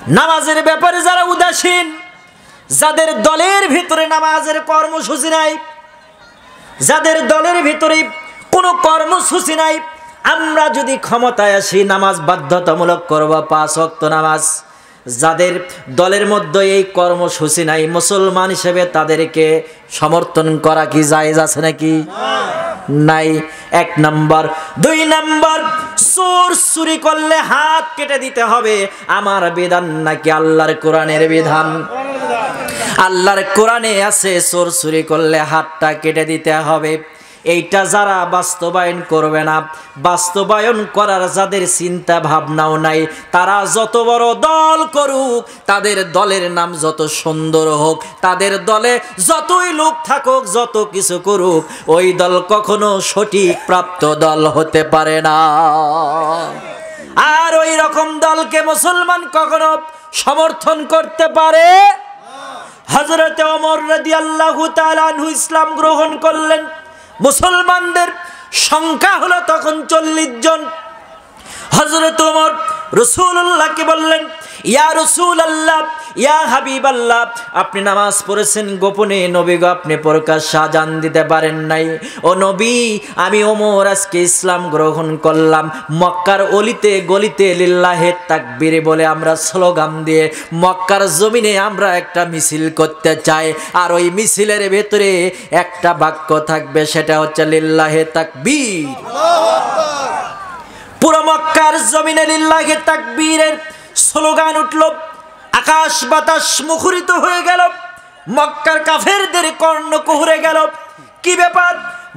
নামাজের ব্যাপারে যারা উদাসীন, যাদের দলের ভিতরে নামাজের কর্মসূচি নাই, যাদের দলের ভিতরে কোনো কর্মসূচি নাই, আমরা যদি ক্ষমতায় আসি নামাজ বাধ্যতামূলক করব 5 ওয়াক্ত নামাজ, যাদের দলের মধ্যে এই কর্মসূচি নাই, মুসলমান হিসেবে তাদেরকে সমর্থন করা কি জায়েজ আছে নাকি? নাই। 1 নাম্বার। 2 নাম্বার, চোর চুরি করলে হাত কেটে দিতে হবে, আমার বিধান নাকি আল্লাহর কোরআনের বিধান? আল্লাহর কোরআনে আছে চোর চুরি করলে হাতটা কেটে দিতে হবে। এইটা যারা বাস্তবায়ন করবে না, বাস্তবায়ন করার যাদের চিন্তা ভাবনাও নাই, তারা যত বড় দল করুক, তাদের দলের নাম যত সুন্দর হোক, তাদের দলে যতই লোক থাকুক, যত কিছু করুক, ওই দল কখনো সঠিক প্রাপ্ত দল হতে পারে না। আর ওই রকম দলকে মুসলমান কখনো সমর্থন করতে পারে? হযরত ওমর রাদিয়াল্লাহু তাআলা আনহু ইসলাম গ্রহণ করলেন, মুসলমানদের সংখ্যা হলো তখন 40 জন। হযরত ওমর রাসূলুল্লাহকে বললেন, ইয়া রাসূলুল্লাহ, ইয়া হাবিবাল্লাহ, আপনি নামাজ পড়েছেন গোপনে, নবী গো আপনি প্রকাশ্যে আযান দিতে পারেন নাই। ও নবী, আমি ওমর আজকে ইসলাম গ্রহণ করলাম, মক্কার অলিতে গলিতে লিল্লাহে তাকবীর বলে আমরা স্লোগান দিয়ে মক্কার জমিনে আমরা একটা মিছিল করতে চাই, আর ওই মিছিলের ভেতরে একটা বাক্য থাকবে, সেটা হচ্ছে লিল্লাহে তাকবীর। পুরো মক্কার জমিনে লিল্লাহে তাকবীরের স্লোগান উঠল, আকাশ বাতাস মুখরিত হয়ে গেল, মক্কার কাফেরদের কর্ণ কুহুরে গেল। কি ব্যাপার?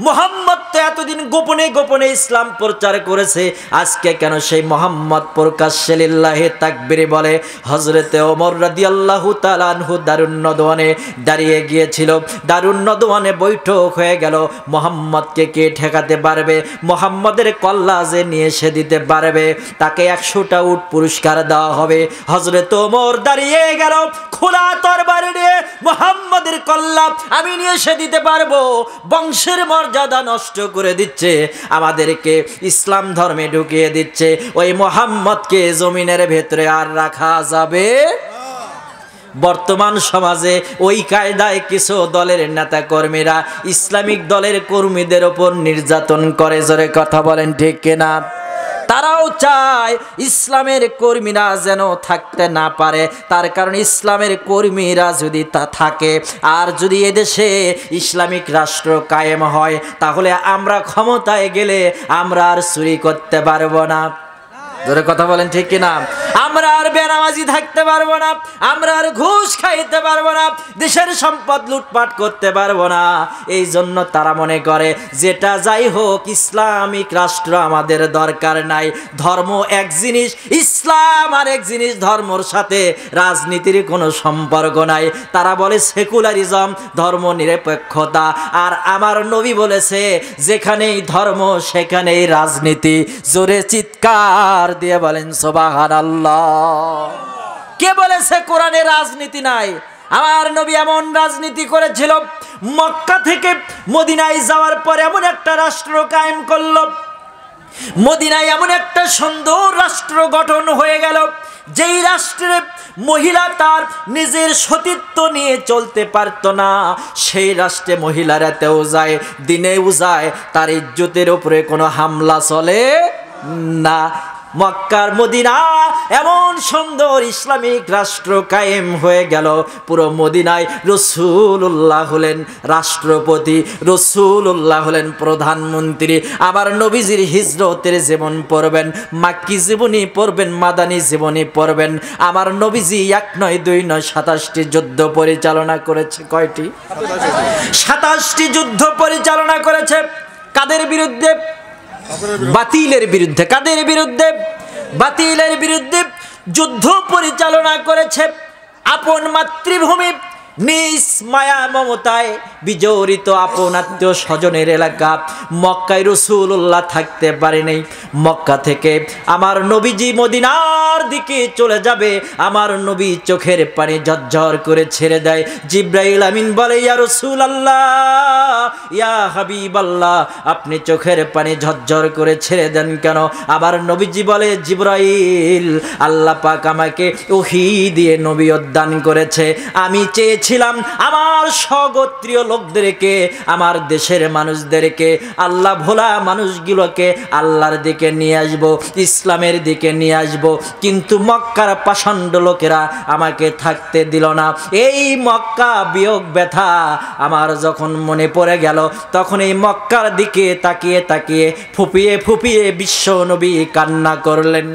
মুহাম্মদ তো এতদিন গোপনে গোপনে ইসলাম প্রচার করেছে, আজকে কেন সেই মুহাম্মদ প্রকাশ্যে লিল্লাহে তাকবীর বলে? হযরতে ওমর রাদিয়াল্লাহু তাআলা আনহু দারুন নদওয়ানে দাঁড়িয়ে গিয়েছিল, দারুন নদওয়ানে বৈঠক হয়ে গেল, মুহাম্মদকে কে ঠেকাতে পারবে, মুহাম্মদের কল্লা যে নিয়ে এসে দিতে পারবে, তাকে 100টা উট পুরস্কার দেওয়া হবে। হযরতে ওমর দাঁড়িয়ে গেল, খোলা তরবারি নিয়ে, মুহাম্মদের কল্লা আমি নিয়ে এসে দিতে পারবো। বংশের মর্যাদা নষ্ট করে দিচ্ছে, আমাদেরকে ইসলাম ধর্মে ঢুকিয়ে দিচ্ছে, ওই মুহাম্মদকে জমিনের ভেতরে আর রাখা যাবে? বর্তমান সমাজে ওই কায়দায় কিছু দলের নেতা কর্মীরা ইসলামিক দলের কর্মীদের ওপর নির্যাতন করে। জোরে কথা বলেন ঠিক কিনা? তারাও চায় ইসলামের কর্মীরা যেন থাকতে না পারে, তার কারণ ইসলামের কর্মীরা যদি তা থাকে, আর যদি এদেশে ইসলামিক রাষ্ট্র কায়েম হয়, তাহলে আমরা ক্ষমতায় গেলে আমরা আর চুরি করতে পারবো না। জোরে কথা বলেন ঠিক কিনা? আমরা আর বেনামাজি থাকতে পারবো না, আমরা আর ঘুষ খাইতে পারবো না, দেশের সম্পদ লুটপাট করতে পারবো না। এই জন্য তারা মনে করে যেটা যাই হোক ইসলামিক রাষ্ট্র আমাদের দরকার নাই। ধর্ম এক জিনিস, ইসলাম আর এক জিনিস, ধর্মর সাথে রাজনীতির কোনো সম্পর্ক নাই। তারা বলে সেকুলারিজম, ধর্ম নিরপেক্ষতা। আর আমার নবী বলেছে যেখানেই ধর্ম সেখানেই রাজনীতি। জোরে চিৎকার দিয়ে বলেন সুবহানাল্লাহ। কে বলেছে কোরআনে রাজনীতি নাই? আমার নবী এমন রাজনীতি করেছিল, মক্কা থেকে মদিনায় যাওয়ার পর এমন একটা রাষ্ট্র কায়েম করলো, মদিনায় এমন একটা সুন্দর রাষ্ট্র গঠন হয়ে গেল, যেই রাষ্ট্রে মহিলা তার নিজের সতীত্ব নিয়ে চলতে পারত না, সেই রাষ্ট্রে মহিলারাতেও যায়, দিনেও যায়, তার ইজ্জতের উপরে কোনো হামলা চলে না। মক্কার মদিনা এমন সুন্দর ইসলামিক রাষ্ট্র কায়েম হয়ে গেল, পুরো মদিনায় রাসূলুল্লাহ হলেন রাষ্ট্রপতি, রাসূলুল্লাহ হলেন প্রধানমন্ত্রী। আবার নবীজির হিজরতের জীবন পড়বেন, মাক্কি জীবনী পড়বেন, মাদানী জীবনী পড়বেন। আমার নবীজি 1 নয় 2 নয় 27টি যুদ্ধ পরিচালনা করেছে। কয়টি? 27টি যুদ্ধ পরিচালনা করেছে। কাদের বিরুদ্ধে? বাতিলের বিরুদ্ধে। কাদের বিরুদ্ধে? বাতিলের বিরুদ্ধে যুদ্ধ পরিচালনা করেছে। আপন মাতৃভূমি নিজ মায়া মমতায় বিজড়িত আপন আত্মীয় স্বজনের এলাকা। মক্কায় রাসূলুল্লাহ থাকতে পারে নাই। মক্কা থেকে আমার নবীজি মদিনার দিকে চলে যাবে, আমার নবী চোখের পানি ঝরঝর করে ছেড়ে দেয়। জিবরাইল আমিন বলে, ইয়া রাসূলুল্লাহ, ইয়া হাবিবাল্লাহ, আপনি চোখের পানি ঝরঝর করে ছেড়ে দেন কেন? আবার নবীজি বলে, জিবরাইল, আল্লাহ পাক আমাকে ওহী দিয়ে নবীয়ত দান করেছে। আমি চেয়েছিলাম আমার স্বগোত্রীয় লোকদেরকে, আমার দেশের মানুষদেরকে, আল্লাহ ভোলা মানুষগুলোকে আল্লাহর দিকে নিয়ে আসব, ইসলামের দিকে নিয়ে আসব, কিন্তু মক্কার পাষণ্ড লোকেরা আমাকে থাকতে দিল না। এই মক্কা বিয়োগ ব্যথা আমার যখন মনে পড়ে গেল, তখন এই মক্কার দিকে তাকিয়ে তাকিয়ে ফুপিয়ে ফুপিয়ে বিশ্ব নবী কান্না করলেন।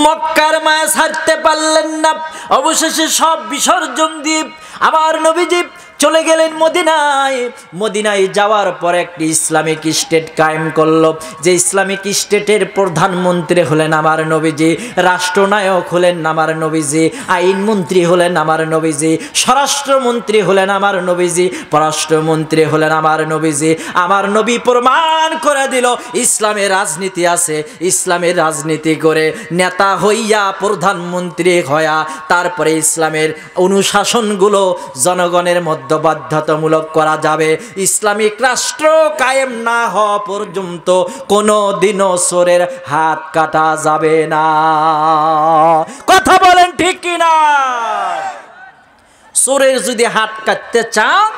মক্কার মায়া ছাড়তে পারলেন না। অবশেষে সব বিসর্জন দিয়ে আমার নবীজি চলে গেলেন মদিনায়। মদিনায় যাওয়ার পর একটি ইসলামিক স্টেট কায়েম করলো, যে ইসলামিক স্টেটের প্রধানমন্ত্রী হলেন আমার নবীজি, রাষ্ট্রনায়ক হলেন আমার নবীজি, আইনমন্ত্রী হলেন আমার নবীজি, স্বরাষ্ট্রমন্ত্রী হলেন আমার নবীজি, পররাষ্ট্রমন্ত্রী হলেন আমার নবীজি। আমার নবী প্রমাণ করে দিল ইসলামের রাজনীতি আছে। ইসলামের রাজনীতি করে নেতা হইয়া, প্রধানমন্ত্রী হইয়া, তারপরে ইসলামের অনুশাসনগুলো জনগণের মধ্যে বাধ্যতামূলক করা যাবে। ইসলামিক রাষ্ট্র কায়েম না হওয়া পর্যন্ত কোনো দিনও চোরের হাত কাটা যাবে না। কথা বলেন ঠিক কিনা? চোরের যদি হাত কাটতে চান,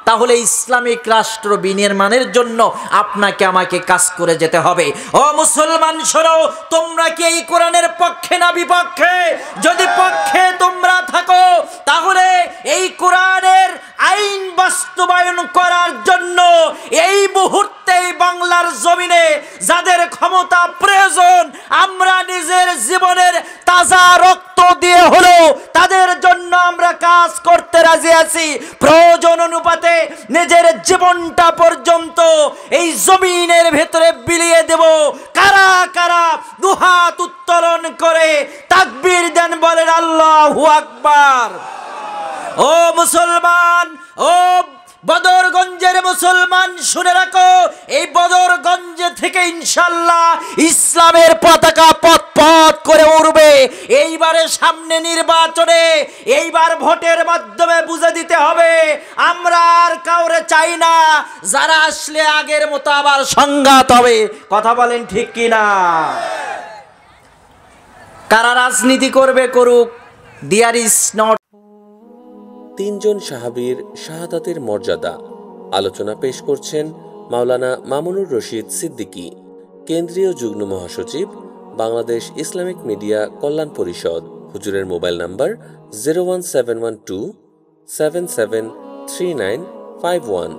তাহলে ইসলামিক রাষ্ট্র বিনির্মাণের জন্য আপনাকে আমাকে কাজ করে যেতে হবে। ও মুসলমান শোনো, তোমরা কি এই কোরআনের পক্ষে না বিপক্ষে? যদি পক্ষে তোমরা থাকো, তাহলে এই কোরআনের আইন বাস্তবায়ন করার জন্য এই মুহূর্তে বাংলার জমিনে যাদের ক্ষমতা প্রয়োজন, আমরা নিজের জীবনের তাজা রক্ত দিয়ে হলো তাদের জন্য আমরা কাজ করতে রাজি আছি। প্রয়োজন অনুপাতে নিজের জীবনটা পর্যন্ত এই জমিনের ভেতরে বিলিয়ে দেব। কারা কারা দুহাত উত্তোলন করে তাকবীর দেন, বলেন আল্লাহু আকবার। ও মুসলমান, ও বদরগঞ্জের মুসলমান, শুনে রাখো, এই বদরগঞ্জ থেকে ইনশাআল্লাহ ইসলামের পতাকা পথ পথ করে উড়বে। এইবারে সামনে নির্বাচনে, এইবার ভোটের মাধ্যমে বুঝে দিতে হবে আমরা আর কাউরে চাই না। যারা আসলে আগের মতো আবার সংঘাত হবে। কথা বলেন ঠিক কিনা? কারা রাজনীতি করবে করুক, দেয়ার ইজ নট। তিনজন সাহাবীর শাহাদাতের মর্যাদা আলোচনা পেশ করছেন মাওলানা মামুনুর রশিদ সিদ্দিকী, কেন্দ্রীয় যুগ্ম মহাসচিব, বাংলাদেশ ইসলামিক মিডিয়া কল্যাণ পরিষদ। হুজুরের মোবাইল নাম্বার 01712 773951।